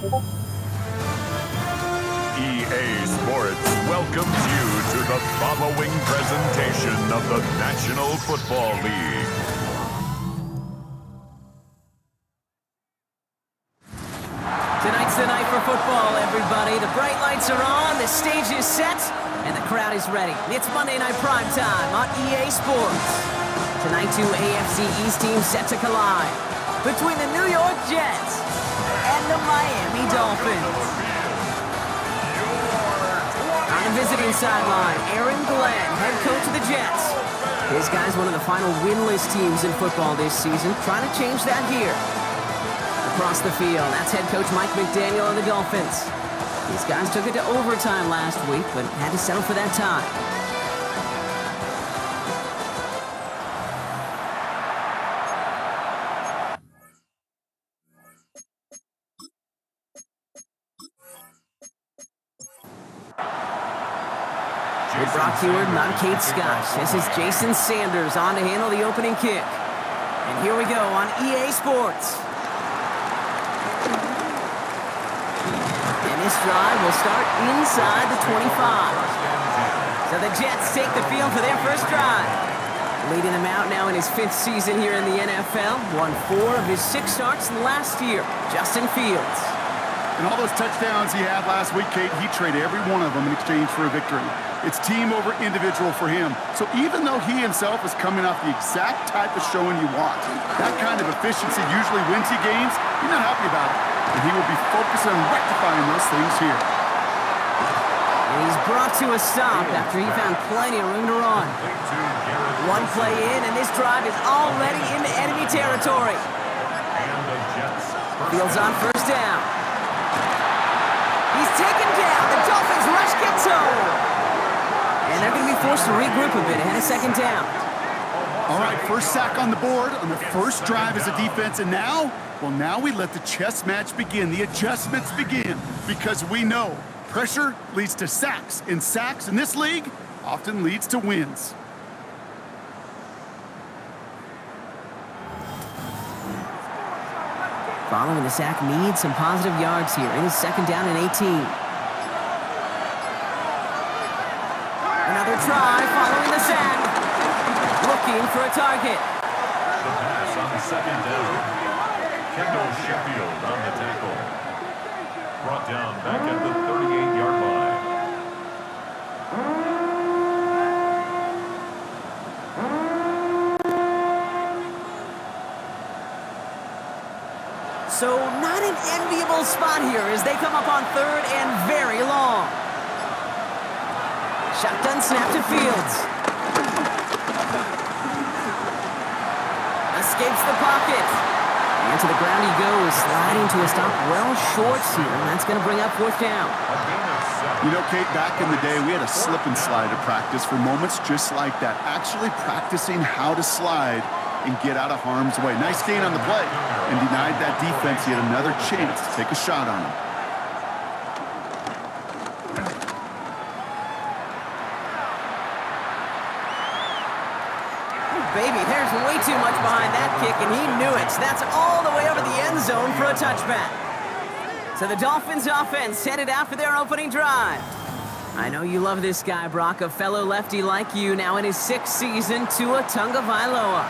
EA Sports welcomes you to the following presentation of the National Football League. Tonight's the night for football, everybody. The bright lights are on, the stage is set, and the crowd is ready. It's Monday Night Prime Time on EA Sports. Tonight, two AFC East teams set to collide between the New York Jets and the Miami Dolphins. On the visiting sideline, Aaron Glenn, head coach of the Jets. His guy's one of the final winless teams in football this season, trying to change that here. Across the field, that's head coach Mike McDaniel of the Dolphins. These guys took it to overtime last week, but had to settle for that tie. With Brock Heward, not Kate Scott. This is Jason Sanders on to handle the opening kick. And here we go on EA Sports. And this drive will start inside the 25. So the Jets take the field for their first drive. Leading him out now in his 5th season here in the NFL. Won 4 of his 6 starts last year. Justin Fields. And all those touchdowns he had last week, Kate, he traded every one of them in exchange for a victory. It's team over individual for him. So even though he himself is coming off the exact type of showing you want, that kind of efficiency usually wins you games, he's not happy about it. And he will be focused on rectifying those things here. And he's brought to a stop after he found plenty of room to run. One play in, and this drive is already into enemy territory. Fields on first down. He's taken down. The Dolphins rush gets home. And they're going to be forced to regroup a bit ahead of second down. All right, first sack on the board on the first drive as a defense. And now, well, now we let the chess match begin. The adjustments begin because we know pressure leads to sacks. And sacks in this league often leads to wins. Following the sack needs some positive yards here. It is second down and 18. Another try following the sack. Looking for a target. The pass on second down. Kendall Sheffield on the tackle. Brought down back at the 38-yard line. So not an enviable spot here as they come up on third and very long. Shotgun snap to Fields. Escapes the pocket. And to the ground he goes, sliding to a stop well short here. And that's going to bring up fourth down. You know, Kate, back in the day, we had a slip and slide to practice for moments just like that. Actually practicing how to slide and get out of harm's way. Nice gain on the play, and denied that defense yet another chance to take a shot on him. Baby, there's way too much behind that kick, and he knew it. That's all the way over the end zone for a touchback. So the Dolphins offense headed out for their opening drive. I know you love this guy, Brock, a fellow lefty like you, now in his 6th season, Tua Tagovailoa.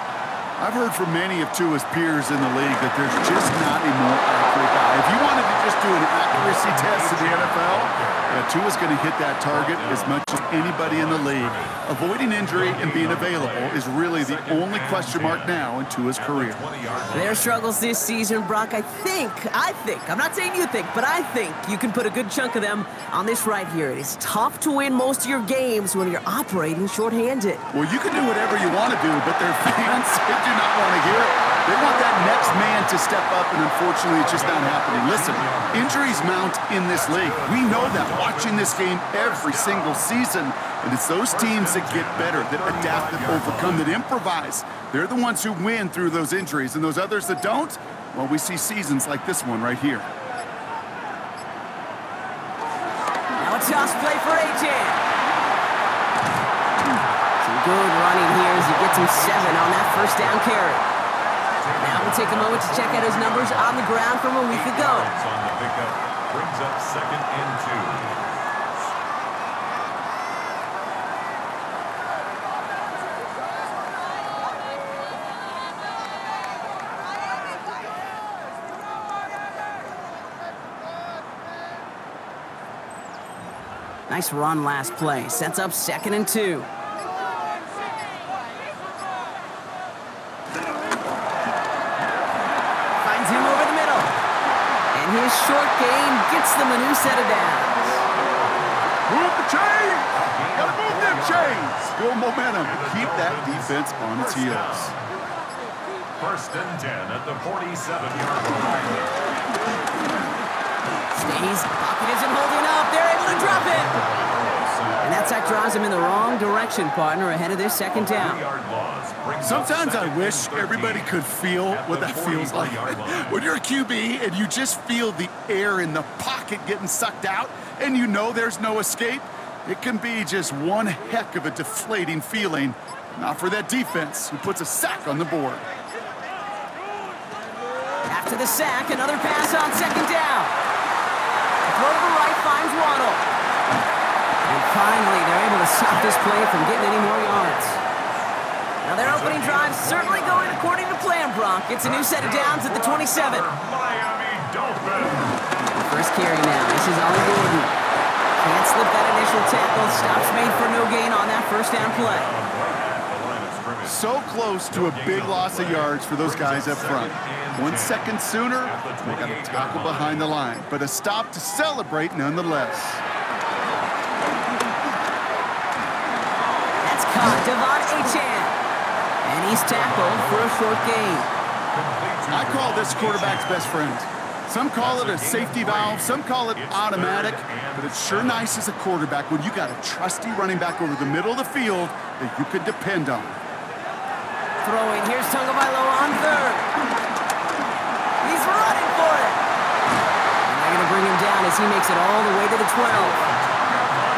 I've heard from many of Tua's peers in the league that there's just not a more accurate guy. If you wanted to just do an accuracy test in the NFL, Tua's going to hit that target as much as anybody in the league. Avoiding injury and being available is really the only question mark now in Tua's career. Their struggles this season, Brock, I think, I'm not saying you think, but I think you can put a good chunk of them on this right here. It is tough to win most of your games when you're operating shorthanded. Well, you can do whatever you want to do, but their fans do not want to hear it. They want that next man to step up, and unfortunately, it's just not happening. Listen, injuries mount in this league. We know that watching this game every single season, and it's those teams that get better, that adapt, that overcome, that improvise. They're the ones who win through those injuries, and those others that don't, well, we see seasons like this one right here. Now a toss play for A.J. Some good running here as he gets him 7 on that first down carry. Now with take a moment to check out his numbers on the ground from a week ago. On the pickup brings up 2nd and 2. Nice run last play. Sets up 2nd and 2. Finds him over the middle. And his short gain gets them a new set of downs. Move the chains! Gotta move them chains! Build momentum. Keep that defense on its heels. 1st and 10 at the 47-yard line. Stays. Pocket isn't holding up. They're able to drop it. And that sack drives him in the wrong direction, partner, ahead of their 2nd down. Sometimes I wish everybody could feel what that feels like. When you're a QB and you just feel the air in the pocket getting sucked out and you know there's no escape, it can be just one heck of a deflating feeling. Not for that defense who puts a sack on the board. After the sack, another pass on 2nd down. Throw to the right finds Waddle. And finally, they're able to stop this play from getting any more yards. Now their opening drive's certainly going according to plan, Brock. It's a new set of downs at the 27. Miami Dolphins. First carry now. This is Ollie Gordon. Can't slip that initial tackle. Stops made for no gain on that 1st down play. So close to a big loss of yards for those guys up front. 1 second sooner, they got a tackle behind the line, but a stop to celebrate nonetheless. That's caught. Devon Achane. And he's tackled for a short gain. I call this quarterback's best friend. Some call it a safety valve, some call it automatic, but it's sure nice as a quarterback when you got a trusty running back over the middle of the field that you can depend on. Throwing. Here's Tagovailoa on 3rd. He's running for it. And they're going to bring him down as he makes it all the way to the 12.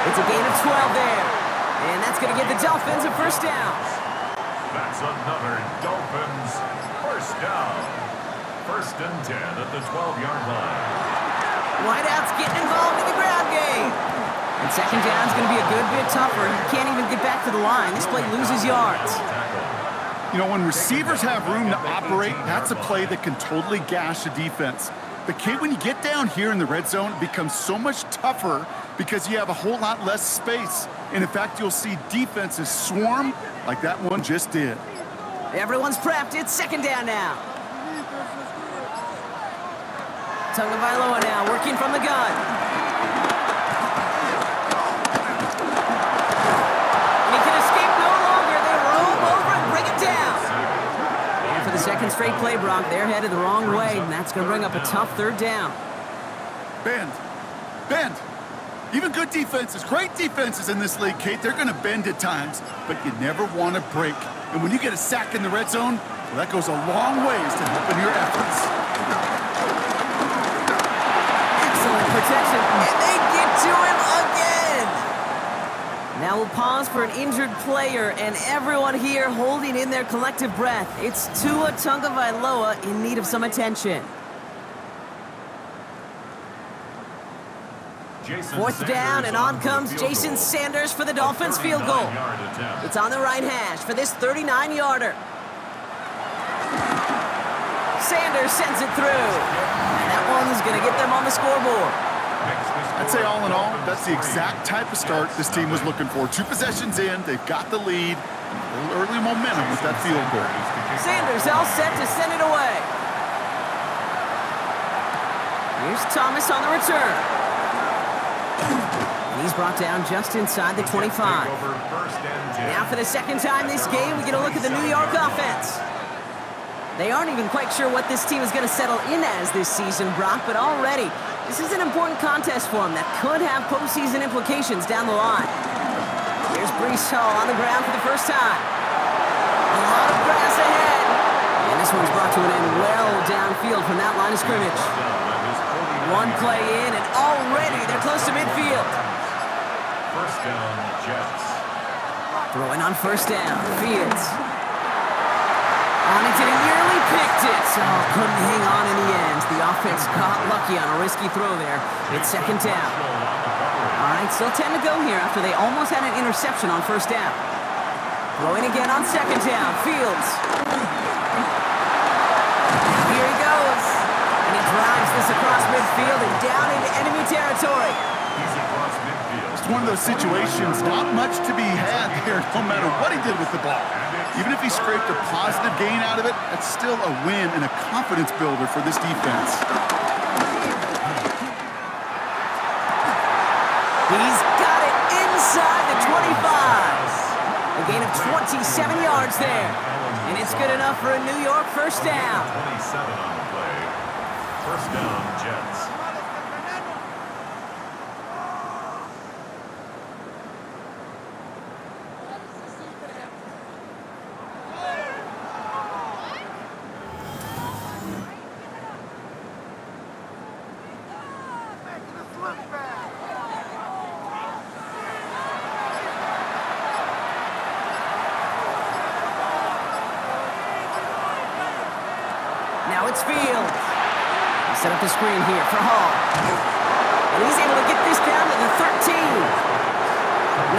It's a gain of 12 there. And that's going to give the Dolphins a 1st down. That's another Dolphins 1st down. 1st and 10 at the 12-yard line. Wideout's getting involved in the ground game. And 2nd down's going to be a good bit tougher. He can't even get back to the line. This play loses yards. You know, when receivers have room to operate, that's a play that can totally gash a defense. But, kid, when you get down here in the red zone, it becomes so much tougher because you have a whole lot less space. And, in fact, you'll see defenses swarm like that one just did. Everyone's prepped. It's 2nd down now. Tagovailoa now working from the gun. And he can escape no longer. They roll over and bring him down. And for the 2nd straight play, Brock, they're headed the wrong way, and that's going to bring up a tough 3rd down. Bend. Bend. Even good defenses, great defenses in this league, Kate, they're going to bend at times, but you never want to break. And when you get a sack in the red zone, well, that goes a long ways to helping your efforts. Excellent protection, and they get to him again. Now we'll pause for an injured player, and everyone here holding in their collective breath. It's Tua Tagovailoa in need of some attention. 4th down, and on comes Jason Sanders for the Dolphins field goal. It's on the right hash for this 39-yarder. Sanders sends it through, and that one's going to get them on the scoreboard. I'd say all in all, that's the exact type of start this team was looking for. 2 possessions in, they've got the lead, a little early momentum with that field goal. Sanders all set to send it away. Here's Thomas on the return. And he's brought down just inside the 25. Now for the 2nd time this game, we get a look at the New York offense. They aren't even quite sure what this team is going to settle in as this season, Brock, but already, this is an important contest for them that could have postseason implications down the line. Here's Breece Hall on the ground for the 1st time. A lot of grass ahead. And this one's brought to an end well downfield from that line of scrimmage. One play in, and already they're close to midfield. 1st down, Jets. Throwing on 1st down, Fields. On it, and he nearly picked it. So couldn't hang on in the end. The offense got lucky on a risky throw there. It's second down. All right, still 10 to go here after they almost had an interception on first down. Throwing again on second down. Fields. Here he goes. And he drives this across midfield and down into enemy territory. He's across midfield. It's one of those situations, not much to be had there, no matter what he did with the ball. Even if he scraped a positive gain out of it, that's still a win and a confidence builder for this defense. He's got it inside the 25. A gain of 27 yards there. And it's good enough for a New York first down. 27 on the play. First down, Jets. Now it's Field. Set up the screen here for Hall. And he's able to get this down to the 13.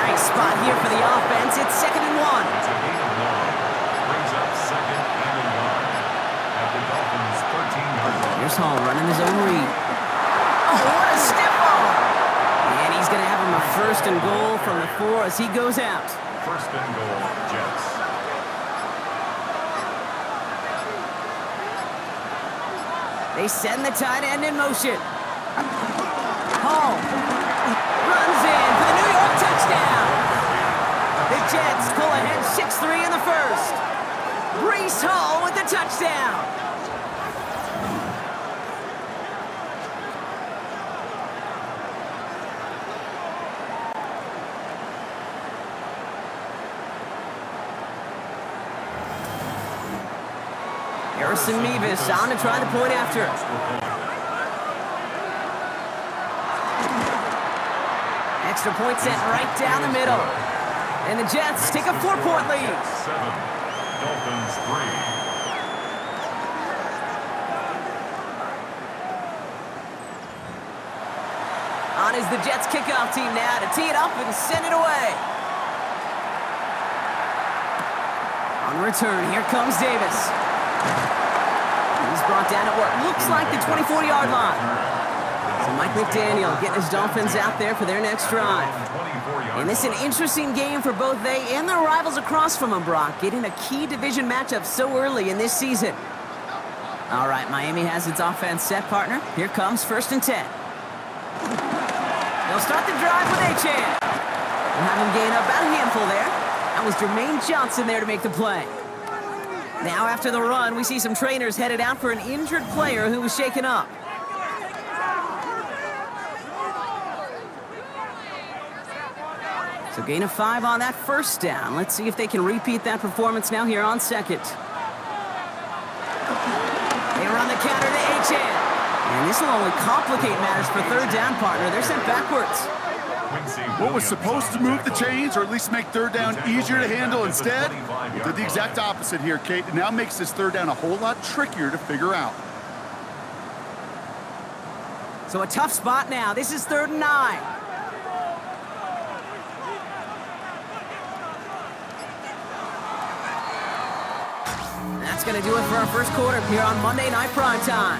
Nice spot here for the offense. It's 2nd and 1. It's a gain of 1. Brings up 2nd and 1. At the Dolphins' 13-yard line. Here's Hall running his own read. Oh, what a stiff arm! And he's going to have him a 1st and goal from the 4 as he goes out. First and goal, Jets. They send the tight end in motion. Hall runs in for the New York touchdown. The Jets pull ahead 6-3 in the first. Breece Hall with the touchdown. Harrison Mevis on to try the point after. Extra point sent right down the middle. And the Jets take a 4-point lead. 7. Dolphins 3. On is the Jets kickoff team now to tee it up and send it away. On return, here comes Davis. He's brought down at what looks like the 24-yard line. So Mike McDaniel getting his Dolphins out there for their next drive. And this is an interesting game for both they and their rivals across from them, Brock, getting a key division matchup so early in this season. All right, Miami has its offense set, partner. Here comes 1st and 10. They'll start the drive with Achane. We'll have him gain up about a handful there. That was Jermaine Johnson there to make the play. Now after the run, we see some trainers headed out for an injured player who was shaken up. So gain of 5 on that first down. Let's see if they can repeat that performance now here on second. They run the counter to Achane. And this will only complicate matters for 3rd down, partner. They're sent backwards. What was supposed to move the chains, or at least make 3rd down easier to handle instead, did the exact opposite here, Kate. It now makes this 3rd down a whole lot trickier to figure out. So a tough spot now. This is 3rd and 9. That's going to do it for our first quarter here on Monday Night Primetime.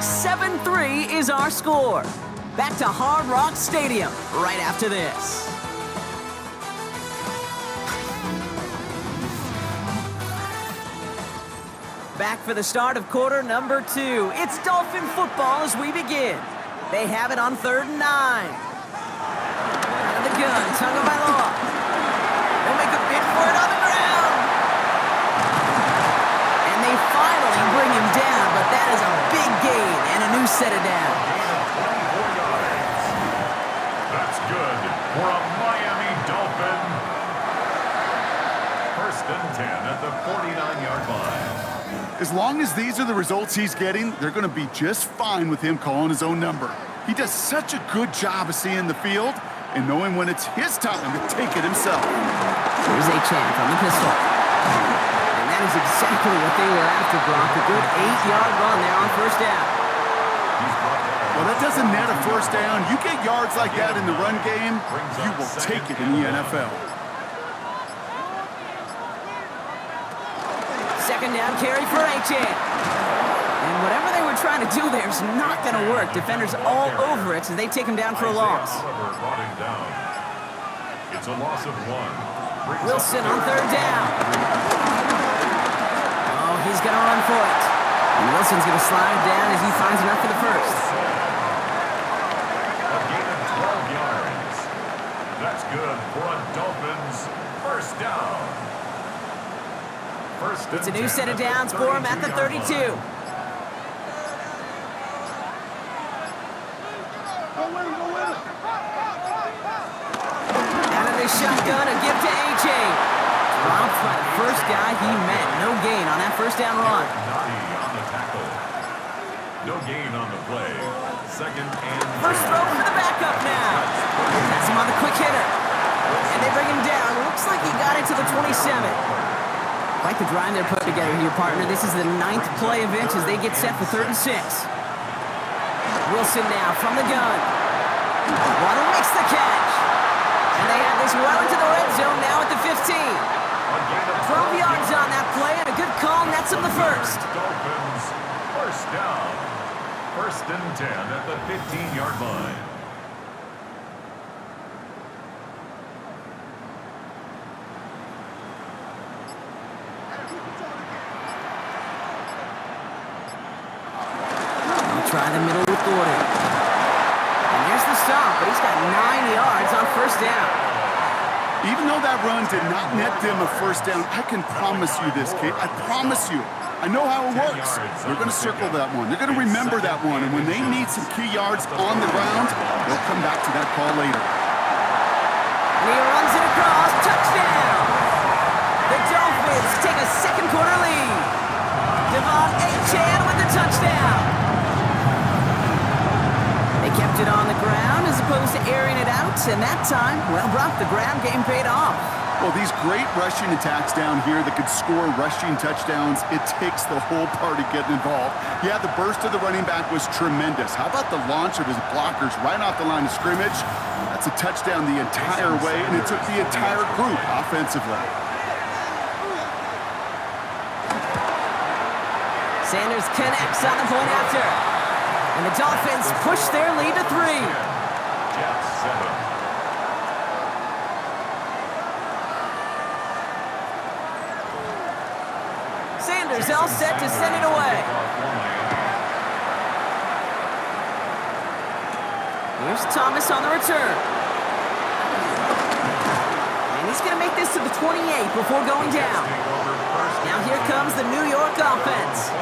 7-3 is our score. Back to Hard Rock Stadium right after this. Back for the start of quarter number 2. It's Dolphin football as we begin. They have it on 3rd and 9. Out of the gun, Tunga Bailoa. They'll make a bid for it on the ground. And they finally bring him down, but that is a big gain and a new set of downs. That's good for a Miami Dolphin. 1st and 10 at the 49-yard line. As long as these are the results he's getting, they're going to be just fine with him calling his own number. He does such a good job of seeing the field and knowing when it's his time to take it himself. Here's Achane from the pistol. And that is exactly what they were after, Brock. A good 8-yard run there on first down. Well, that doesn't net a first down. You get yards like that in the run game, you will take it in the NFL. Second down carry for A-Chan. And whatever they were trying to do there is not going to work. Defenders all over it as they take him down for a loss. It's a loss of 1. Wilson on third down. Oh, he's going to run for it. And Wilson's going to slide down as he finds enough for the first. A gain of 12 yards. That's good for a Dolphins first down. It's a new set of downs for him at the 32. Out of the shotgun, a give to A.J. Dropped by the first guy he met. No gain on that first down run. On the tackle. No gain on the play. Second and First throw for the backup now. That's him on the quick hitter. And they bring him down. Looks like he got it to the 27. Quite the drive they're putting together here, partner. This is the 9th play of inch as they get set for 3rd and 6. Wilson now from the gun. Waddle makes the catch. And they have this well into the red zone now at the 15. 12 yards on that play and a good call, and that's him the first. Dolphins first down. 1st and 10 at the 15-yard line. Try the middle with Gordon. And there's the stop, but he's got 9 yards on first down. Even though that run did not net them a first down, I can promise you this, Kate. I promise you. I know how it works. They're going to circle that one. They're going to remember that one. And when they need some key yards on the ground, they'll come back to that call later. And he runs it across. Touchdown! The Dolphins take a second quarter lead. Devon A-Chan with the touchdown. They kept it on the ground as opposed to airing it out, and that time, well, Brock, the ground game paid off. Well, these great rushing attacks down here that could score rushing touchdowns, it takes the whole party getting involved. Yeah, the burst of the running back was tremendous. How about the launch of his blockers right off the line of scrimmage? That's a touchdown the entire way, and it took the entire group offensively. Sanders connects on the point after. And the Dolphins push their lead to 3. Jets 7. Sanders all set to send it away. Here's Thomas on the return. And he's going to make this to the 28 before going down. Now here comes the New York offense.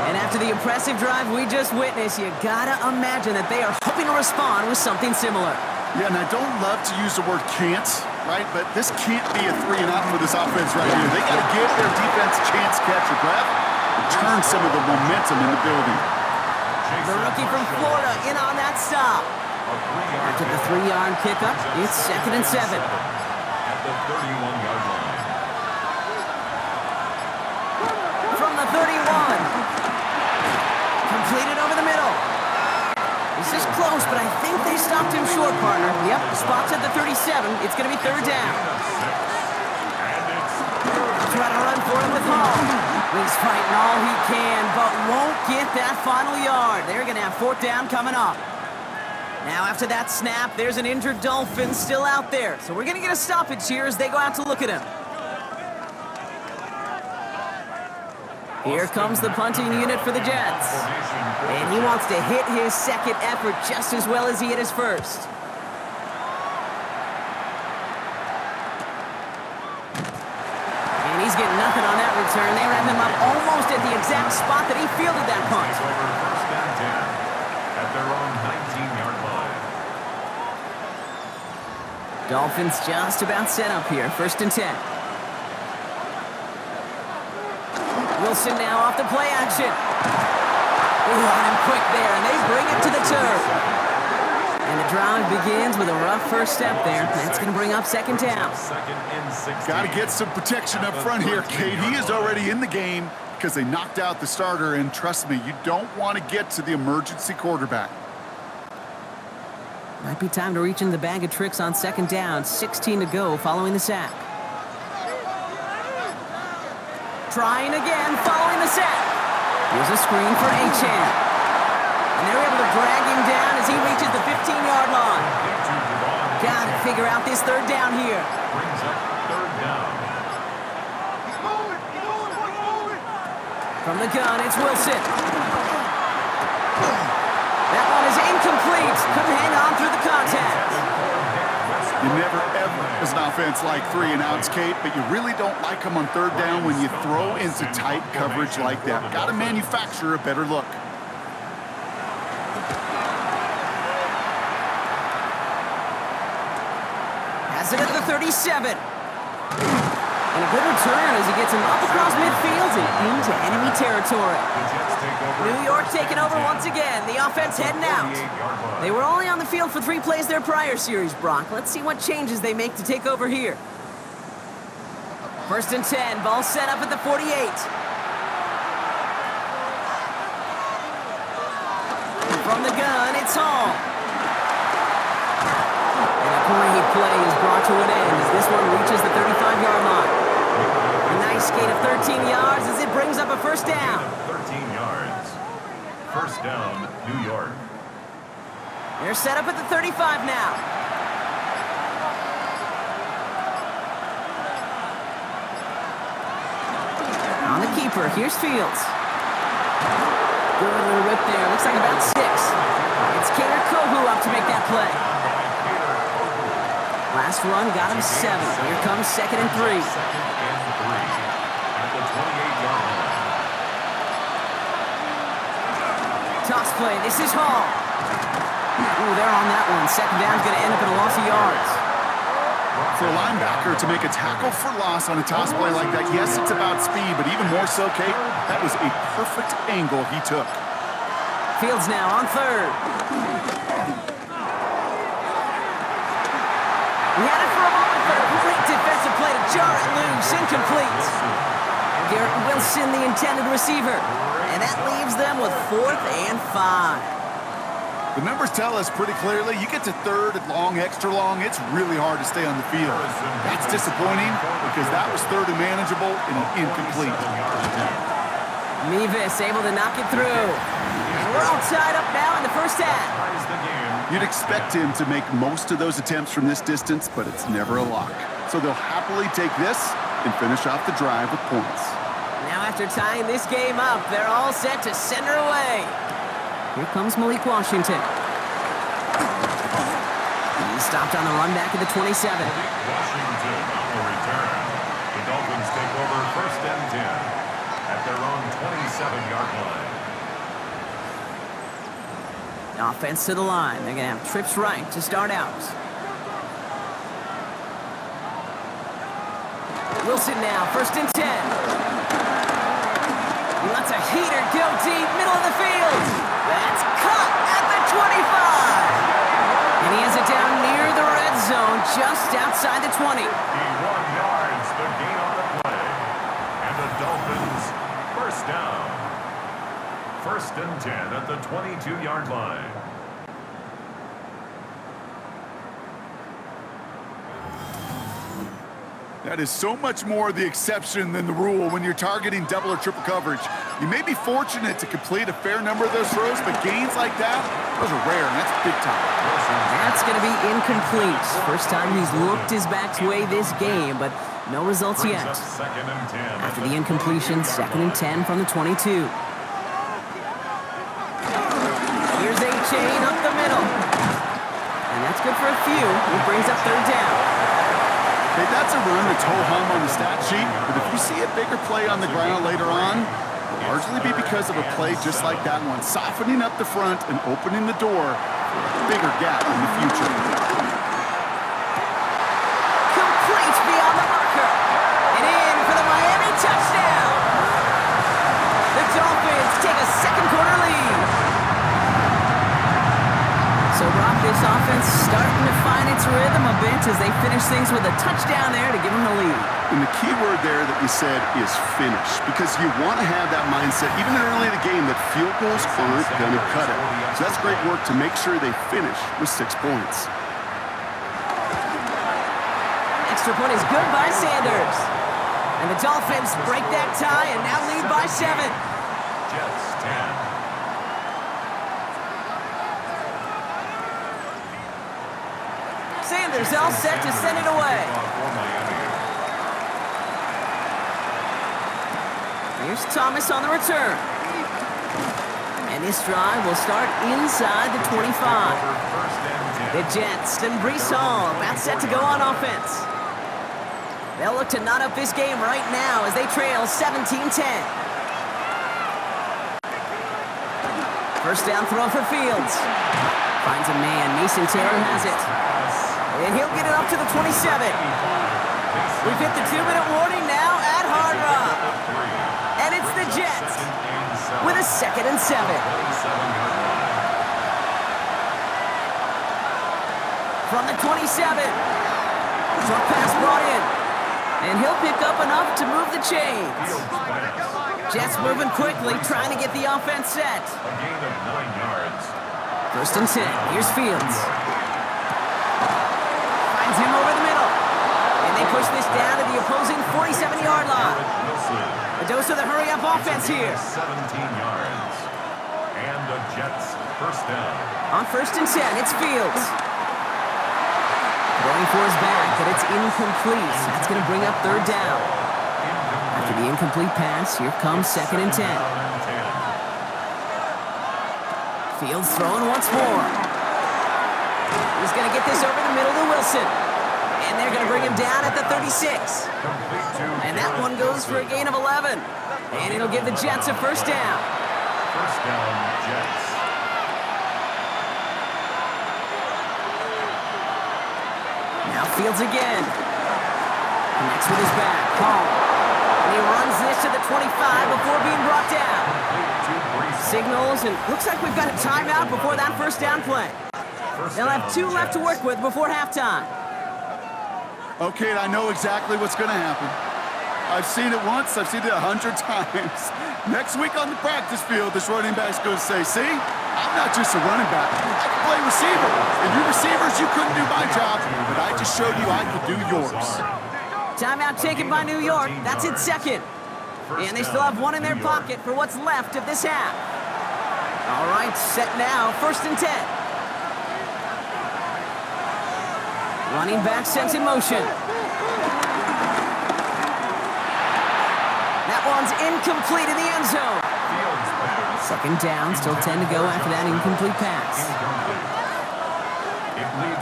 And after the impressive drive we just witnessed, you gotta imagine that they are hoping to respond with something similar. Yeah, and I don't love to use the word can't, right? But this can't be a 3-and-out for this offense right here. They gotta give their defense a chance to catch a breath and turn some of the momentum in the building. The rookie from Florida in on that stop. After the 3-yard pickup, it's 2nd and 7. At the 31-yard line. From the 31. Completed over the middle. This is close, but I think they stopped him short, partner. Yep, spots at the 37. It's going to be 3rd down. Try to run for it with Hall. He's fighting all he can, but won't get that final yard. They're going to have 4th down coming up. Now, after that snap, there's an injured Dolphin still out there. So we're going to get a stoppage here as they go out to look at him. Here comes the punting unit for the Jets. And he wants to hit his second effort just as well as he hit his first. And he's getting nothing on that return. They wrap him up almost at the exact spot that he fielded that punt. Over 1st and 10 at their own 19-yard line. Dolphins just about set up here. 1st and 10. Wilson now off the play action. Ooh, on him quick there, and they bring it to the turf. And the drive begins with a rough first step there. That's going to bring up second down. Second and 16. Got to get some protection up front here, Kate. He is already in the game because they knocked out the starter, and trust me, you don't want to get to the emergency quarterback. Might be time to reach in the bag of tricks on second down. 16 to go following the sack. Trying again following the sack. Here's a screen for Achane. And they're able to drag him down as he reaches the 15-yard line. Got to figure out this third down here. Brings up third down. From the gun, it's Wilson. That one is incomplete. Couldn't hang on through the contact. You never, ever, as an offense, like 3 and outs, Kate, but you really don't like them on third down when you throw into tight coverage like that. Got to manufacture a better look. Has it at the 37. And a good return as he gets him up across midfield and into enemy territory. New York taking over once again. The offense heading out. They were only on the field for 3 plays their prior series, Brock. Let's see what changes they make to take over here. First and 10. Ball set up at the 48. From the gun, it's Hall. And a great play is brought to an end as this one reaches the 35-yard line. A nice gain of 13 yards as it brings up a first down. 13 yards. First down, New York. They're set up at the 35 now. On the keeper, here's Fields. Good little rip there. Looks like about 6. It's Kader Kohu up to make that play. Last run got him 7. Here comes second and 3. Second and 3 at the 28-yard line. Toss play. This is Hall. Ooh, they're on that one. Second down's going to end up in a loss of yards. For a linebacker to make a tackle for loss on a toss play like that, yes, it's about speed, but even more so, Kate, that was a perfect angle he took. Fields now on third. We had it for a moment, but a great defensive play to jar it loose. Incomplete. Garrett Wilson, the intended receiver. And that leaves them with 4th and 5. The numbers tell us pretty clearly, you get to third and long, extra long, it's really hard to stay on the field. That's disappointing because that was third and manageable and incomplete. Mevis able to knock it through. And we're all tied up now in the first half. You'd expect him to make most of those attempts from this distance, but it's never a lock. So they'll happily take this and finish off the drive with points. Now after tying this game up, they're all set to send her away. Here comes Malik Washington. He's stopped on the run back at the 27. Washington on the return. The Dolphins take over first and 10 at their own 27-yard line. Offense to the line. They're going to have trips right to start out. Wilson now, first and 10. He lets a heater go deep, middle of the field. That's caught at the 25. And he has it down near the red zone, just outside the 20. He 1 yards the gain on the play. And the Dolphins first down. First and 10 at the 22-yard line. That is so much more the exception than the rule when you're targeting double or triple coverage. You may be fortunate to complete a fair number of those throws, but gains like that, those are rare, and that's big time. That's going to be incomplete. First time he's looked his back's way this game, but no results yet. Second and 10. After the incompletion, second and 10 from the 22. Here's Achane up the middle. And that's good for a few. It brings up third down. Okay, that's a run that's ho-hum on the stat sheet, but if you see a bigger play on the ground later on, it'll largely be because of a play just like that one, softening up the front and opening the door for a bigger gap in the future. Complete beyond the marker. And in for the Miami touchdown. The Dolphins take a second quarter lead. So Brock, this offense offense starting to find its rhythm a bit as they finish things with a touchdown there to give them the lead. And the key word there that you said is finish, because you want to have that mindset, even early in the game, that field goals aren't going to cut it. So that's great work to make sure they finish with 6 points. Extra point is good by Sanders. And the Dolphins break that tie and now lead by 7. Jets 10. Sanders all set to send it away. Here's Thomas on the return. And this drive will start inside the 25. The Jets and Breece Hall about set to go on offense. They'll look to knot up this game right now as they trail 17-10. First down throw for Fields. Finds a man. Mason Taylor has it. And he'll get it up to the 27. We've hit the 2-minute warning now at Hard Rock. And it's the Jets with a 2nd and 7. From the 27. Short pass brought in. And he'll pick up enough to move the chains. Jets moving quickly, trying to get the offense set. A gain of 9 yards. First and 10. Here's Fields. Finds him over the middle. And they push this down to the opposing 47-yard line. A dose of the hurry-up offense here. 17 yards. And the Jets first down. On first and 10, it's Fields. Throwing for his back, but it's incomplete. That's going to bring up 3rd down. After the incomplete pass, here comes 2nd and 10. Fields throwing once more. He's going to get this over the middle to Wilson. And they're going to bring him down at the 36. And that one goes for a gain of 11. And it'll give the Jets a first down. First down, Jets. Now Fields again. Connects with his back. Hall. And he runs this to the 25 before being brought down. Signals, and looks like we've got a timeout before that first down play. They'll have 2 left to work with before halftime. Okay, I know exactly what's going to happen. I've seen it once, I've seen it 100 times. Next week on the practice field, this running back's going to say, see, I'm not just a running back, I can play receiver. And you receivers, you couldn't do my job, but I just showed you I could do yours. Timeout taken by New York. That's its 2nd. And they still have 1 in their pocket for what's left of this half. All right, set now, first and 10. Running back sends in motion. That one's incomplete in the end zone. 2nd down, still 10 to go after that incomplete pass.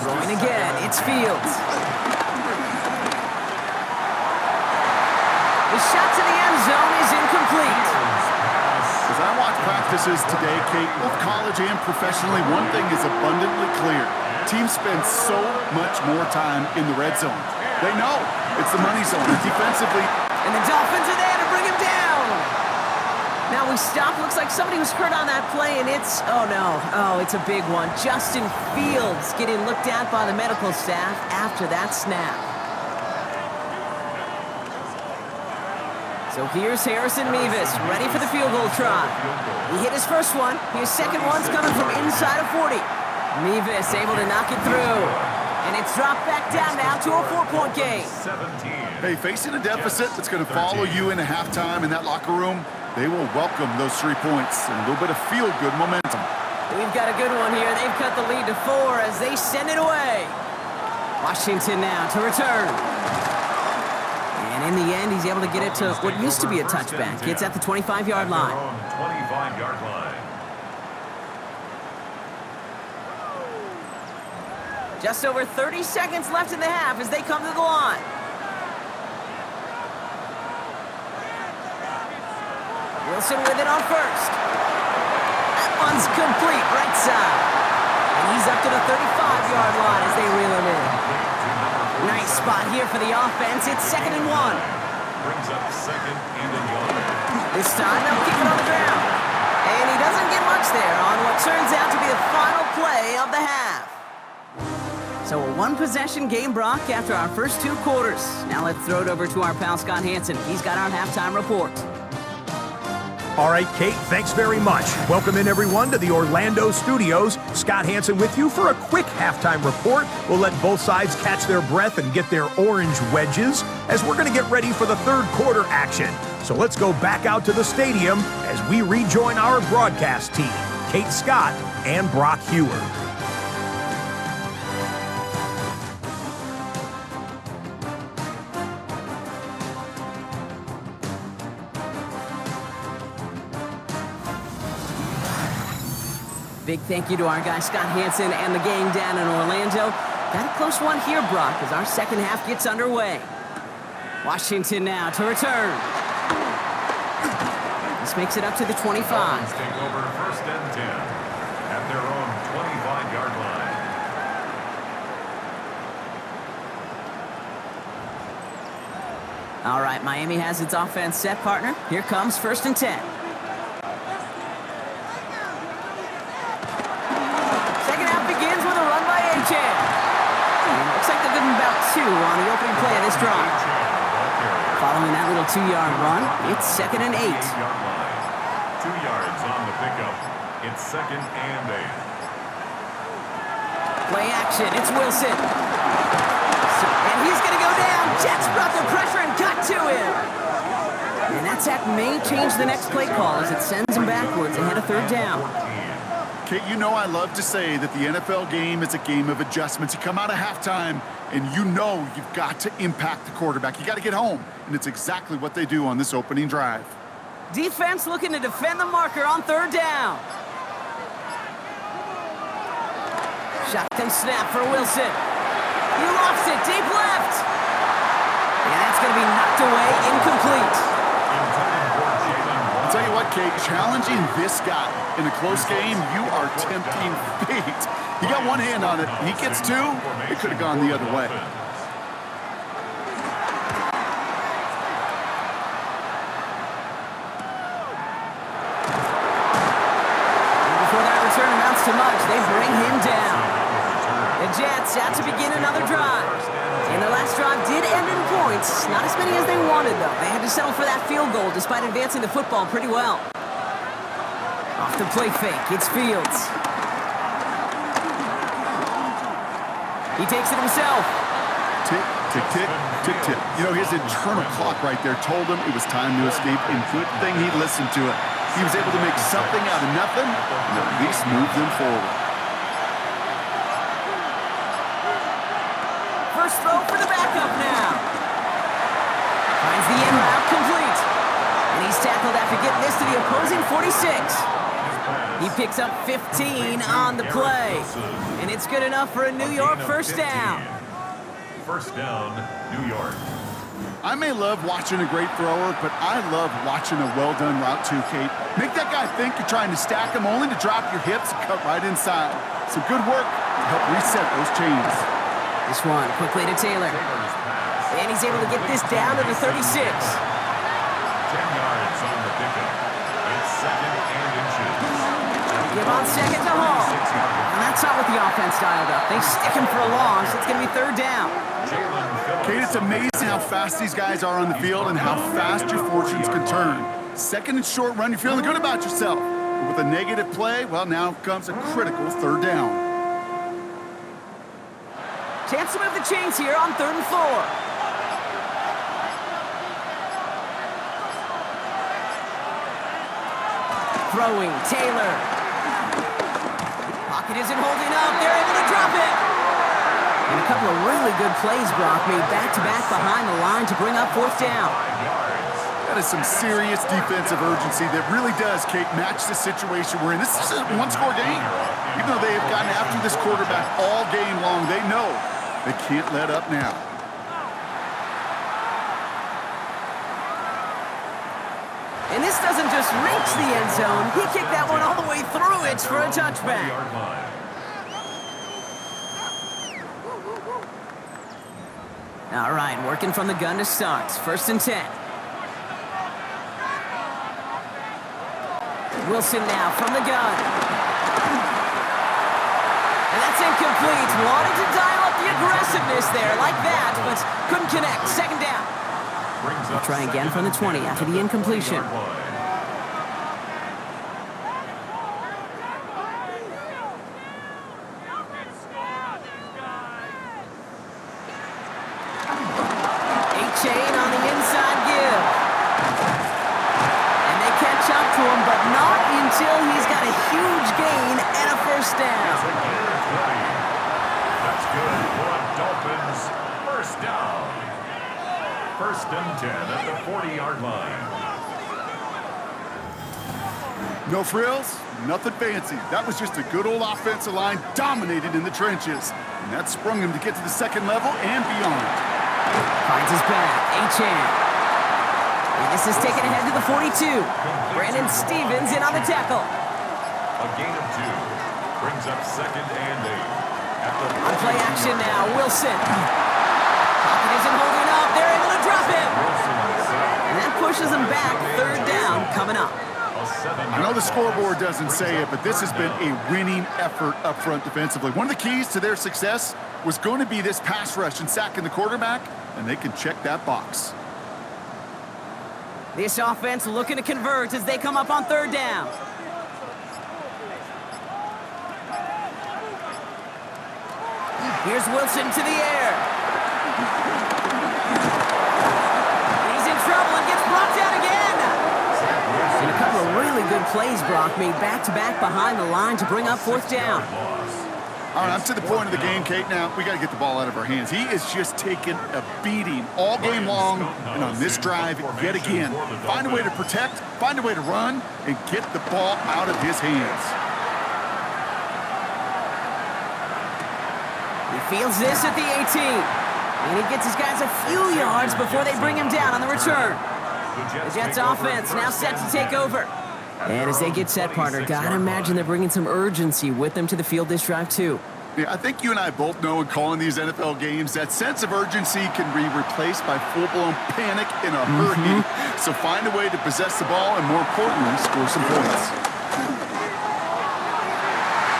Throwing again, it's Fields. The shot to the end zone is incomplete. As I watch practices today, Kate, both college and professionally, one thing is abundantly clear. Teams spend so much more time in the red zone. They know it's the money zone. And defensively, and the Dolphins are there to bring him down. Now we stop. Looks like somebody was hurt on that play, and it's, oh no. Oh, it's a big one. Justin Fields getting looked at by the medical staff after that snap. So here's Harrison Mevis, ready for the field goal try. He hit his first one. His second one's coming from inside of 40. Mevis able to knock it through. And it's dropped back down now to a 4-point game. 17. hey, facing a deficit that's going to follow you into halftime in that locker room, they will welcome those 3 points and a little bit of feel-good momentum. We've got a good one here. They've cut the lead to 4 as they send it away. Washington now to return. And in the end, he's able to get it to what used to be a touchback. It's at the 25-yard line. 25-yard line. Just over 30 seconds left in the half as they come to the line. Wilson with it on first. That one's complete, right side. And he's up to the 35-yard line as they reel him in. Nice spot here for the offense. It's 2nd and 1. Brings up 2nd and a yard. This time they'll keep it on the ground. And he doesn't get much there on what turns out to be the final play of the half. So a one-possession game, Brock, after our first 2 quarters. Now let's throw it over to our pal Scott Hansen. He's got our halftime report. All right, Kate, thanks very much. Welcome in, everyone, to the Orlando studios. Scott Hansen with you for a quick halftime report. We'll let both sides catch their breath and get their orange wedges as we're going to get ready for the third quarter action. So let's go back out to the stadium as we rejoin our broadcast team, Kate Scott and Brock Hewer. Big thank you to our guy Scott Hansen and the gang down in Orlando. Got a close one here, Brock, as our second half gets underway. Washington now to return. This makes it up to the 25. Dolphins take over first and 10 at their own 25-yard line. All right, Miami has its offense set, partner. Here comes first and 10. Looks like they're giving about 2 on the opening play of this drive. Following that little 2-yard run, it's second and 8. 2 yards on the pickup. It's second and 8. Play action, it's Wilson. And he's going to go down. Jets brought the pressure and got to him. And that sack may change the next play call as it sends him backwards ahead of third down. Kate, you know I love to say that the NFL game is a game of adjustments. You come out of halftime, and you know you've got to impact the quarterback. You got to get home, and it's exactly what they do on this opening drive. Defense looking to defend the marker on third down. Shotgun snap for Wilson. He lofts it deep left. And that's going to be knocked away, incomplete. I'll tell you what, Kate, challenging this guy in a close game, you are tempting fate. He got one hand on it. He gets 2. It could have gone the other way. And before that return amounts to much, they bring him down. The Jets out to begin another drive. And their last drive did end in points. Not as many as they wanted, though. They had to settle for that field goal despite advancing the football pretty well. Off the play fake, it's Fields. He takes it himself. Tick, tick, tick, tick, tick. You know, his internal clock right there told him it was time to escape, and good thing he listened to it. He was able to make something out of nothing and at least move them forward. First throw for the backup now. Finds the end route complete. And he's tackled after getting this to the opposing 46. He picks up 15 on the play. And it's good enough for a New York first down. First down, New York. I may love watching a great thrower, but I love watching a well-done route too, Kate. Make that guy think you're trying to stack him only to drop your hips and cut right inside. Some good work to help reset those chains. This one quickly to Taylor. And he's able to get this down to the 36. 10 yards on the pickup. It's second and inches. Give on second to Hall. And that's not what the offense dialed up. They stick him for a loss. It's going to be third down. Kate, it's amazing how fast these guys are on the field and how fast your fortunes can turn. Second and short run, you're feeling good about yourself. But with a negative play, well, now comes a critical third down. Chance to move the chains here on 3rd and 4. Throwing, Taylor. Pocket isn't holding up. They're able to drop it. And a couple of really good plays, Brock, made back-to-back behind the line to bring up 4th down. That is some serious defensive urgency that really does, Kate, match the situation we're in. This is a one-score game. Even though they have gotten after this quarterback all game long, they know they can't let up now. And this doesn't just reach the end zone. He kicked that one all the way through it for a touchback. All right, working from the gun to start. 1st and 10. Wilson now from the gun. And that's incomplete. Wanted to dial up the aggressiveness there, like that, but couldn't connect. Second down. They'll try again from the 20 after the incompletion. Chain on the inside give. And they catch up to him, but not until he's got a huge gain and a first down. That's good for a Dolphins first down. First and 10 at the 40-yard line. No frills, nothing fancy. That was just a good old offensive line dominated in the trenches. And that sprung him to get to the second level and beyond. Finds his back, A-Chan. And this is taken ahead to the 42. Brandon Stevens in on the tackle. A gain of 2 brings up second and 8. At the on play action now, Wilson. Pocket isn't holding up. They're able to drop him. And that pushes him back. Third down coming up. I know the scoreboard doesn't say it, but this has been a winning effort up front defensively. One of the keys to their success was going to be this pass rush and sacking the quarterback, and they can check that box. This offense looking to convert as they come up on third down. Here's Wilson to the air. He's in trouble and gets brought down again. And a couple of really good plays, Brock, made back-to-back behind the line to bring up fourth down. All right, I'm to the point of the game, Kate. Now, we got to get the ball out of our hands. He is just taking a beating all game long, and on this drive, yet again. Find a way to protect, find a way to run, and get the ball out of his hands. He fields this at the 18. And he gets his guys a few yards before they bring him down on the return. The Jets offense now set to take over. And as they get set, partner, gotta imagine they're bringing some urgency with them to the field this drive, too. Yeah, I think you and I both know in calling these NFL games that sense of urgency can be replaced by full-blown panic in a hurry. So find a way to possess the ball and, more importantly, score some points.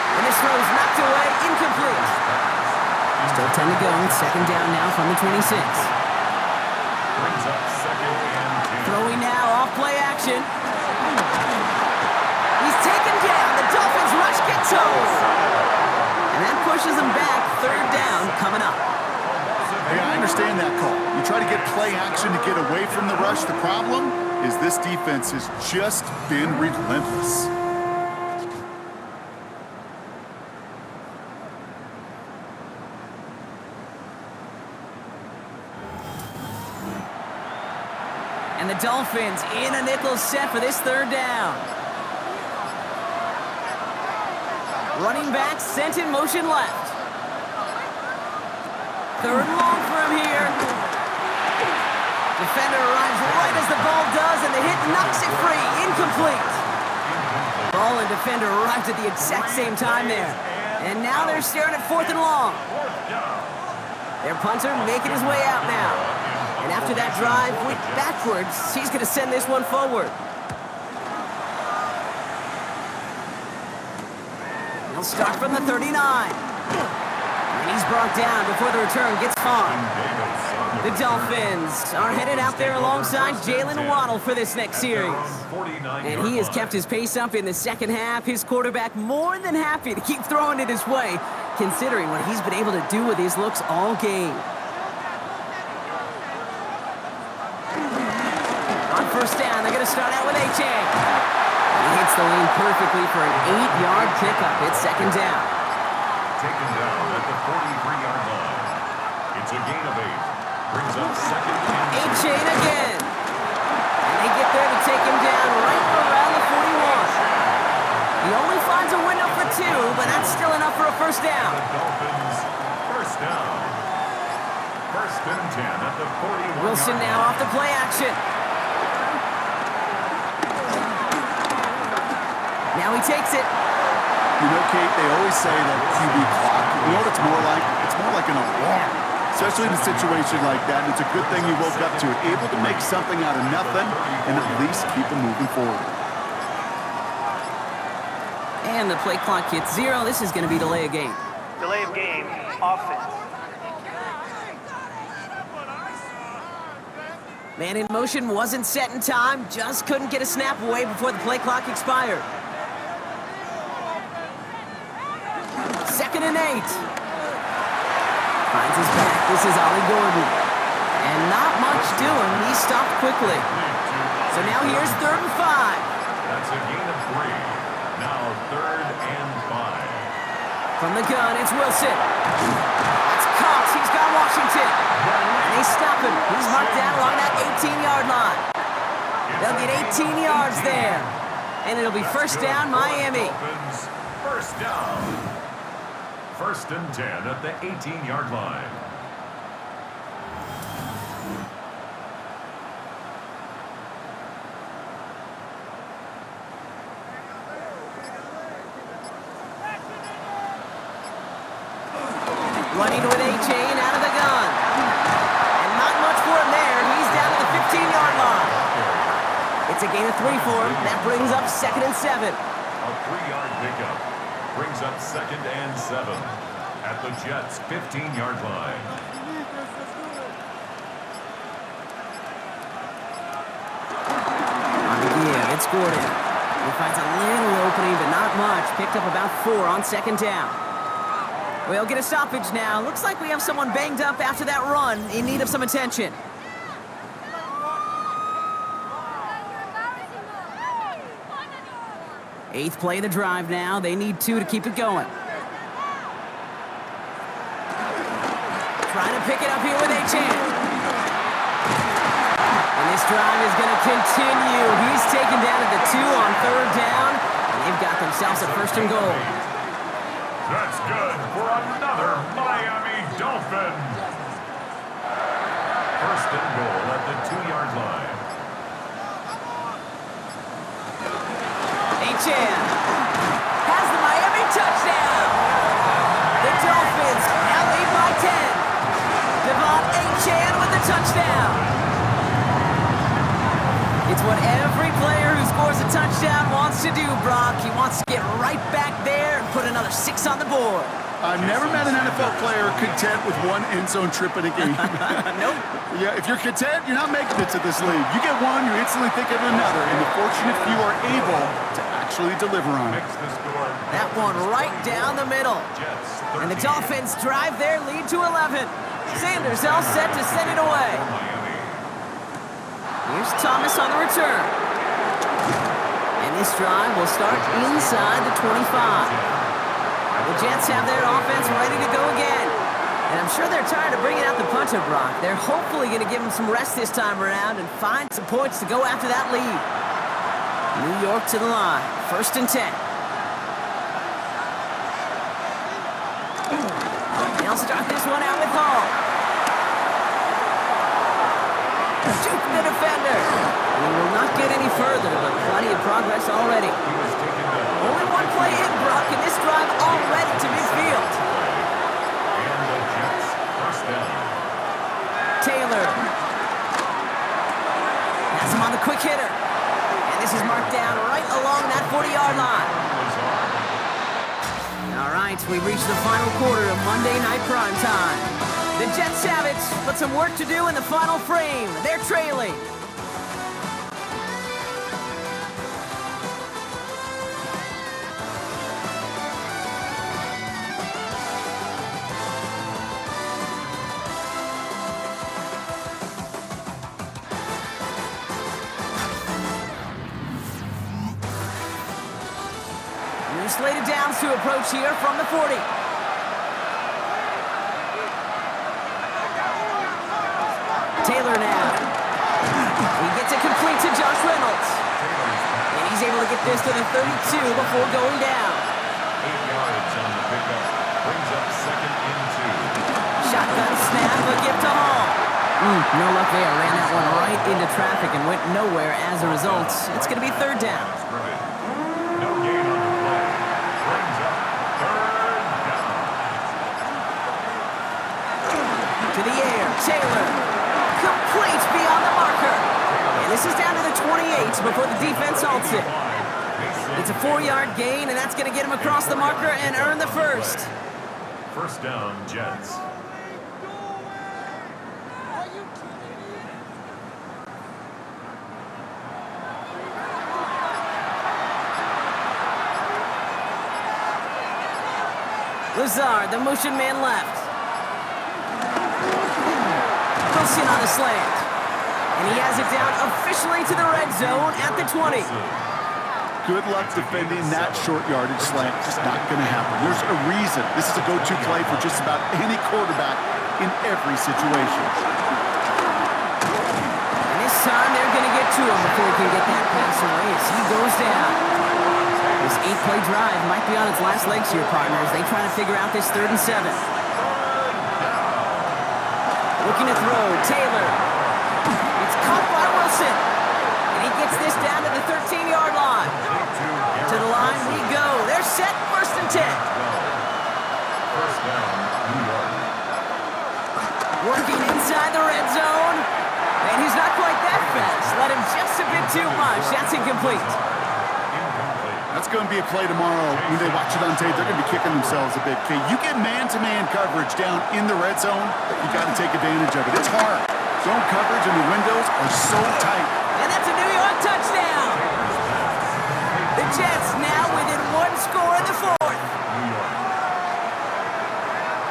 And this throw is knocked away, incomplete. Still 10 to go, second down now from the 26. Brings up second and 10. Throwing now, off play action. He's taken down. The Dolphins rush gets home. And that pushes him back. Third down coming up. Hey, I understand that call. You try to get play action to get away from the rush. The problem is this defense has just been relentless. And the Dolphins in a nickel set for this third down. Running back sent in motion left. Third and long for him here. Defender arrives right as the ball does, and the hit knocks it free. Incomplete. Ball and defender arrived at the exact same time there. And now they're staring at fourth and long. Their punter making his way out now. And after that drive, went backwards. He's going to send this one forward. He'll start from the 39. And he's brought down before the return gets far. The Dolphins are headed out there alongside Jalen Waddle for this next series. And he has kept his pace up in the second half. His quarterback more than happy to keep throwing it his way, considering what he's been able to do with his looks all game. On first down, they're going to start out with A-Chan. He hits the lane perfectly for an 8-yard pickup. It's second down. Taken down at the 43-yard line. It's a gain of 8. Brings up second and 2. A-Chain again. And they get there to take him down right around the 41. He only finds a window for 2, but that's still enough for a first down. The Dolphins first down. First and 10 at the 41. Wilson now off the play action. Now he takes it. You know, Kate, they always say that QB clock. You know what it's more like? It's more like an alarm, especially in a situation like that. And it's a good thing you woke up to it, able to make something out of nothing and at least keep them moving forward. And the play clock hits 0. This is going to be delay of game. Delay of game, offense. Man in motion wasn't set in time, just couldn't get a snap away before the play clock expired. 2nd and 8. Finds his back. This is Ollie Gordon. And not much doing. He stopped quickly. So now here's 3rd and 5. That's a gain of 3. Now 3rd and 5. From the gun, it's Wilson. That's Cox. He's got Washington. And they stop him. He's marked down along that 18-yard line. They'll get 18 yards there. And it'll be first down, Miami. First down. 1st and 10 at the 18-yard line. Running with A-Chain out of the gun. And not much for him there. He's down to the 15-yard line. It's a gain of 3 for him. That brings up 2nd and 7. A 3-yard pickup brings up 2nd and 7 at the Jets' 15-yard line. On the give, it's Gordon. He finds a little opening, but not much. Picked up about 4 on 2nd down. We'll get a stoppage now. Looks like we have someone banged up after that run, in need of some attention. Eighth play of the drive now. They need 2 to keep it going. Trying to pick it up here with A-Chan. And this drive is going to continue. He's taken down at the 2 on 3rd down. And they've got themselves a 1st and goal. That's good for another Miami Dolphin. 1st and goal at the 2-yard line. A-Chan has the Miami touchdown. The Dolphins now lead by 10. Devon A-Chan with the touchdown. It's what every player who scores a touchdown wants to do, Brock. He wants to get right back there and put another 6 on the board. I've never met an NFL player content with 1 end zone trip in a game. Nope. Yeah, if you're content, you're not making it to this league. You get 1, you instantly think of another, and the fortunate few are able to actually deliver on it. That one right down the middle. And the Dolphins drive their lead to 11. Sanders all set to send it away. Here's Thomas on the return. And this drive will start inside the 25. The Jets have their offense ready to go again. And I'm sure they're tired of bringing out the punter, Brock. They're hopefully going to give him some rest this time around and find some points to go after that lead. New York to the line. 1st and 10. They'll start this one out with Hall. Juke the defender. We will not get any further, but plenty of progress already. Only 1 play in, Brock, and this drive already to midfield. And the Jets first down. Taylor has him on the quick hitter. And this is marked down right along that 40-yard line. All right, we've reached the final quarter of Monday Night Prime Time. The Jets have it, but some work to do in the final frame. They're trailing. Slated downs to approach here from the 40. Taylor now. He gets it complete to Josh Reynolds. And he's able to get this to the 32 before going down. 8 yards on the pickup. Brings up 2nd and 2. Shotgun snap, a gift to Hall. No luck there. Ran that one right into traffic and went nowhere as a result. It's going to be 3rd down. No gain on the play. Brings up 3rd down. To the air, Taylor. Complete beyond the marker. And this is down to the 28 before the defense halts it. It's a 4-yard gain, and that's going to get him across the marker and earn the 1st. First down, Jets. Lazard, the motion man left. Wilson on the slant. And he has it down officially to the red zone at the 20. Good luck defending that short yardage slant. Just not going to happen. There's a reason. This is a go-to play for just about any quarterback in every situation. And this time they're going to get to him before he can get that pass away as he goes down. This 8-play drive might be on its last legs here, partners. They try to figure out this 3rd and 7. Looking to throw, Taylor. It's caught by Wilson. And he gets this down to the 13-yard line. To the line we go. They're set, 1st and 10. First down, New York. Working inside the red zone. And he's not quite that fast. Let him just a bit too much. That's incomplete. That's going to be a play tomorrow. When they watch it on tape, they're going to be kicking themselves a bit. Okay, you get man-to-man coverage down in the red zone, you got to take advantage of it. It's hard. Zone coverage and the windows are so tight. And that's a New York touchdown. The Jets now within 1 score in the 4th.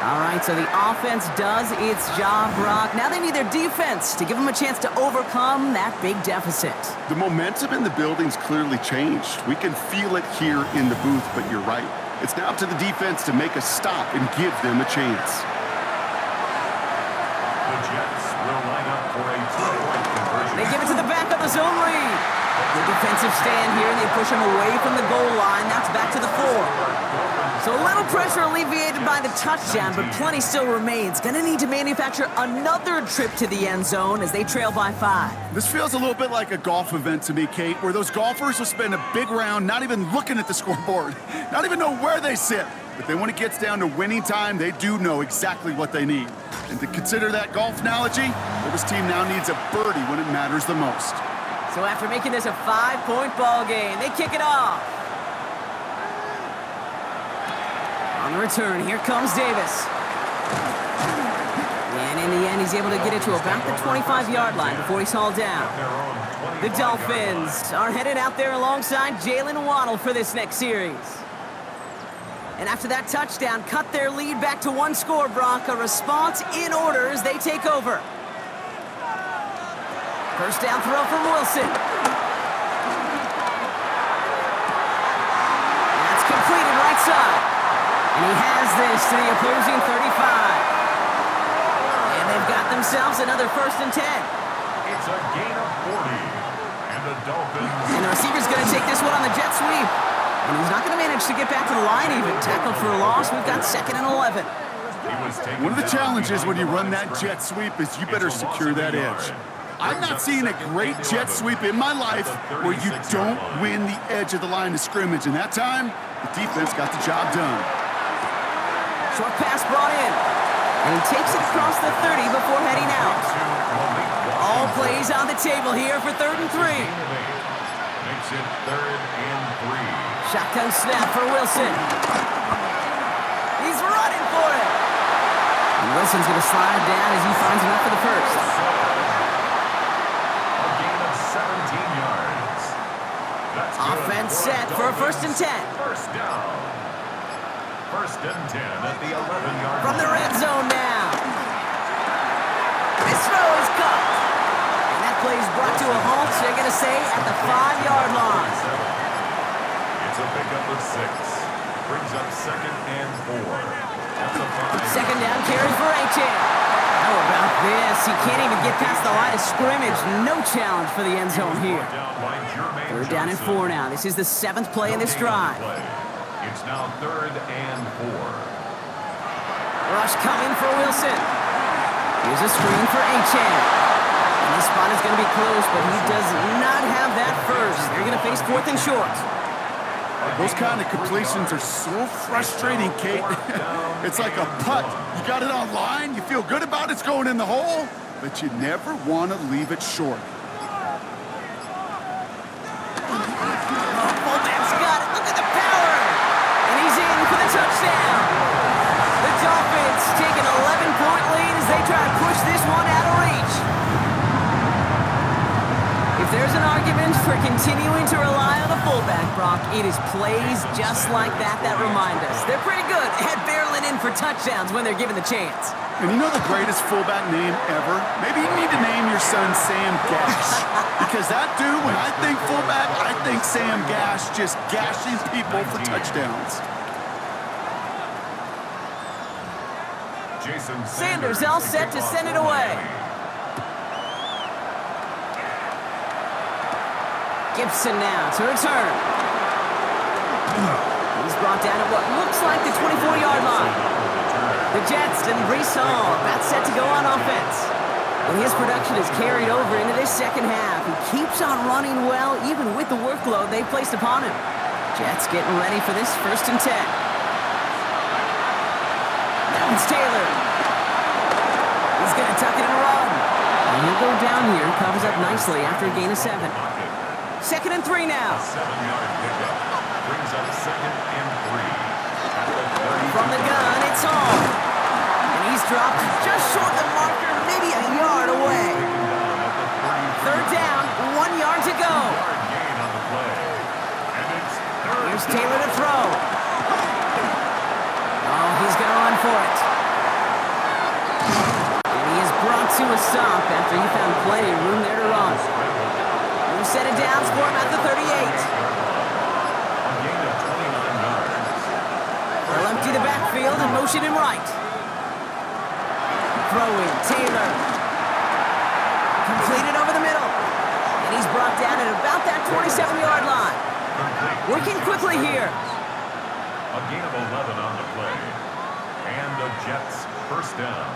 All right, so the offense does its job, Brock. Now they need their defense to give them a chance to overcome that big deficit. The momentum in the building's clearly changed. We can feel it here in the booth, but you're right. It's now up to the defense to make a stop and give them a chance. The Jets will line up for a 2-point conversion. They give it to the back of the zone read. The defensive stand here, and they push him away from the goal line. That's back to the 4. So a little pressure alleviated by the touchdown, but plenty still remains. Gonna need to manufacture another trip to the end zone as they trail by 5. This feels a little bit like a golf event to me, Kate, where those golfers will spend a big round not even looking at the scoreboard, not even know where they sit. But then when it gets down to winning time, they do know exactly what they need. And to consider that golf analogy, this team now needs a birdie when it matters the most. So after making this a 5-point ball game, they kick it off. On the return, here comes Davis. And in the end, he's able to get it to about the 25-yard line before he's hauled down. The Dolphins are headed out there alongside Jalen Waddle for this next series. And after that touchdown, cut their lead back to 1 score, Brock. A response in order as they take over. First down throw from Wilson. That's completed right side. And he has this to the opposing 35. And they've got themselves another 1st and 10. It's a gain of 40. And the Dolphins. And the receiver's going to take this one on the jet sweep. And he's not going to manage to get back to the line even. Tackled for a loss. We've got 2nd and 11. One of the challenges when you run that jet sweep is you better secure that edge. I've not seen a great jet sweep in my life where you don't win the edge of the line of scrimmage. And that time, the defense got the job done. Short pass brought in. And he takes it across the 30 before heading out. All plays on the table here for 3rd and 3. Makes it 3rd and 3. Shotgun snap for Wilson. He's running for it. And Wilson's going to slide down as he finds enough for the 1st. A gain of 17 yards. That's Offense set for a 1st and 10. First down. 1st and 10 at the 11-yard line. From the red zone now. This throw is caught. And that play is brought to a halt, so they're going to say at the 5-yard line. It's a pickup of 6. Brings up 2nd and 4. At the 5. 2nd down carry for Achan. How about this? He can't even get past the line of scrimmage. No challenge for the end zone here. 3rd down and 4 now. This is the 7th play in this drive. It's now 3rd and 4. Rush coming for Wilson. Here's a screen for Achan. And this spot is going to be close, but he does not have that first. They're going to face 4th and short. Those kind of completions are so frustrating, Kate. It's like a putt. You got it on line, you feel good about it's going in the hole, but you never want to leave it short. Touchdown! The Dolphins take an 11-point lead as they try to push this one out of reach. If there's an argument for continuing to rely on the fullback, Brock, it is plays just like that that remind us they're pretty good at barreling for touchdowns when they're given the chance. And you know the greatest fullback name ever? Maybe you need to name your son Sam Gash. Because that dude, when I think fullback, I think Sam Gash just gashing people for touchdowns. Sanders all set to send it away. Gibson now to return. He's brought down at what looks like the 24-yard line. The Jets and Brees Hall about set to go on offense. And his production is carried over into this second half. He keeps on running well, even with the workload they've placed upon him. Jets getting ready for this 1st and 10. Now it's Taylor. He's going to tuck it and run. And he'll go down here, covers up nicely after a gain of 7. 2nd and 3 now. 7-yard pickup brings up 2nd and 3. From the gun, it's on. And he's dropped just short of the marker, maybe a yard away. 3rd down, 1 yard to go. Gain on the play. And it's Here's Taylor to throw. Oh, he's going to run for it. And he is brought to a stop after he found plenty of room there to run. We'll set it down for him at the 38. a gain of 29 yards. They'll empty the backfield and motion him right. Throwing, Taylor. Completed over the middle. And he's brought down at about that 27-yard line. Working quickly here. A gain of 11 on the play. And the Jets 1st down.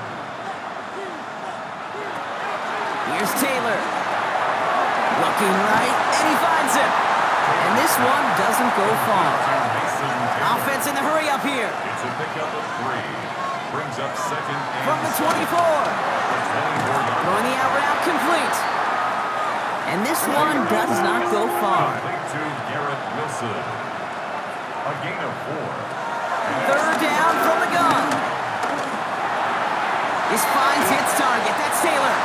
Here's Taylor. Looking right, and he finds him. And this one doesn't go far. Offense in the hurry up here. It's a pickup of 3. Brings up 2nd and From the 24. Throwing the out route complete. And this one does not go far. complete to Garrett Wilson. A gain of 4. 3rd down from the gun. This finds its target. That's Taylor.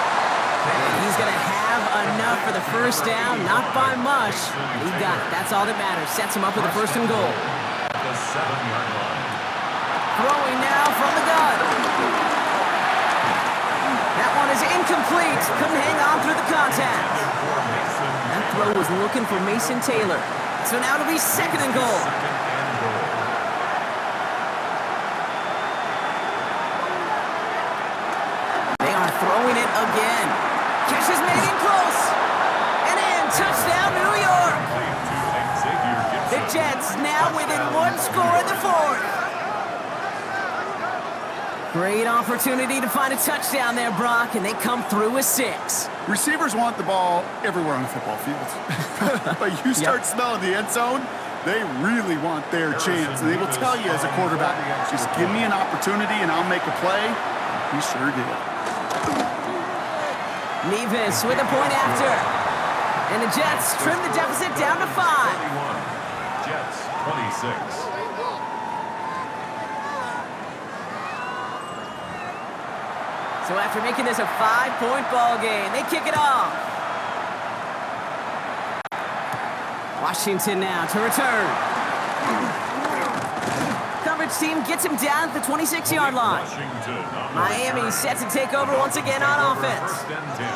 And he's going to have enough for the 1st down. Not by much. He got it. That's all that matters. Sets him up with a 1st and goal. At the 7-yard line. Throwing now from the gun. That one is incomplete. Couldn't hang on through the contact. That throw was looking for Mason Taylor. So now it'll be 2nd and goal. They are throwing it again. Catch is made in close. And in. Touchdown, New York. The Jets now within 1 score in the 4th. Great opportunity to find a touchdown there, Brock, and they come through with 6. Receivers want the ball everywhere on the football field. But you start smelling the end zone, they really want their chance. And they will tell you as a quarterback, just give me an opportunity and I'll make a play. He sure did. Nevis with a point after. And the Jets trim the deficit down to 5. 21. Jets 26. So after making this a 5-point ball game, they kick it off. Washington now to return. Coverage team gets him down at the 26-yard line. Miami set to take over once again on offense.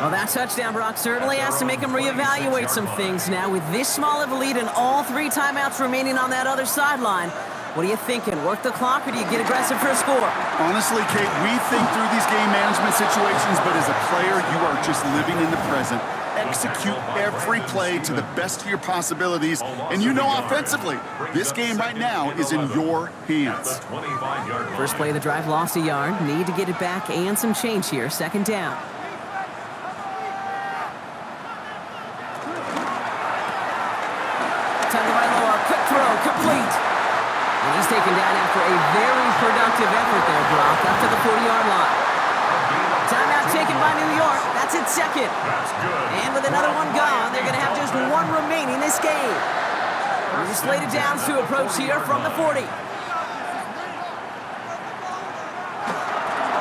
Well, that touchdown, Brock, certainly has to make him reevaluate some things now. With this small of a lead and all 3 timeouts remaining on that other sideline, what are you thinking? Work the clock, or do you get aggressive for a score? Honestly, Kate, we think through these game management situations, but as a player, you are just living in the present. Execute every play to the best of your possibilities, and you know offensively, this game right now is in your hands. First play of the drive lost a yard. Need to get it back and some change here. 2nd down. Tagovailoa, quick throw, complete. And he's taken down after a very productive effort there, Brock, up to the 40-yard line. Timeout taken by New York. That's its 2nd. And with another one gone, they're going to have just 1 remaining this game. We're slated downs to approach here from the 40.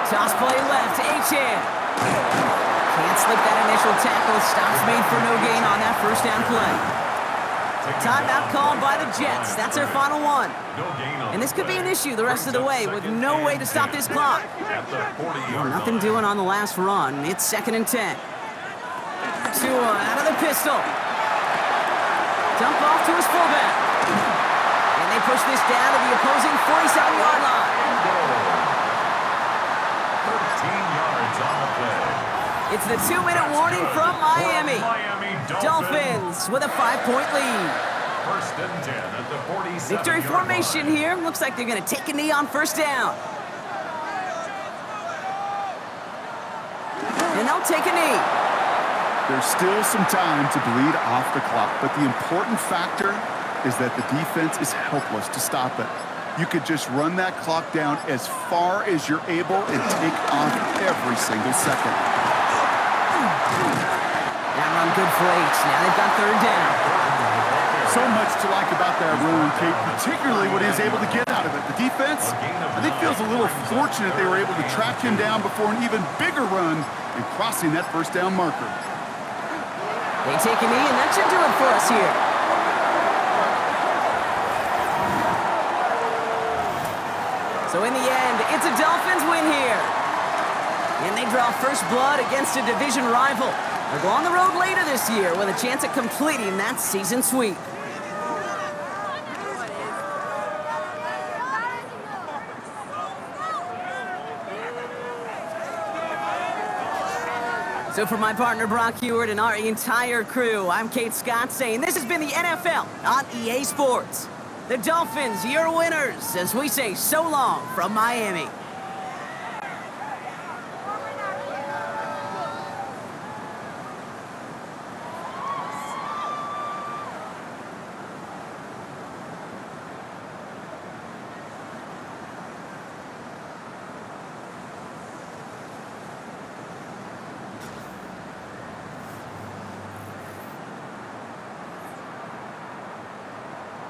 Toss play left, Achane. Can't slip that initial tackle. Stops made for no gain on that 1st down play. Timeout called by the Jets. That's their final one. No gain on And this the could be an play. issue the rest of the way with no way to stop this clock. At the 40-yard Nothing line. doing on the last run. It's 2nd and 10. Tua out of the pistol. Dump off to his fullback. And they push this down to the opposing 47-yard line. 13 yards on the play. It's the 2-minute warning from Miami. Miami Dolphins with a 5-point lead. 1st and 10 at the 47-yard Victory formation line. here. Looks like they're going to take a knee on 1st down. And they'll take a knee. There's still some time to bleed off the clock, but the important factor is that the defense is helpless to stop it. You could just run that clock down as far as you're able and take off every single second. That run good for 8. Now they've got 3rd down. So much to like about that run, Kate, particularly what he was able to get out of it. The defense, I think, feels a little fortunate they were able to track him down before an even bigger run and crossing that 1st down marker. They take a knee, and that should do it for us here. So in the end, it's a Dolphins win here. And they draw first blood against a division rival. They'll go on the road later this year with a chance at completing that season sweep. So for my partner Brock Hewitt and our entire crew, I'm Kate Scott saying this has been the NFL on EA Sports. The Dolphins, your winners, as we say so long from Miami.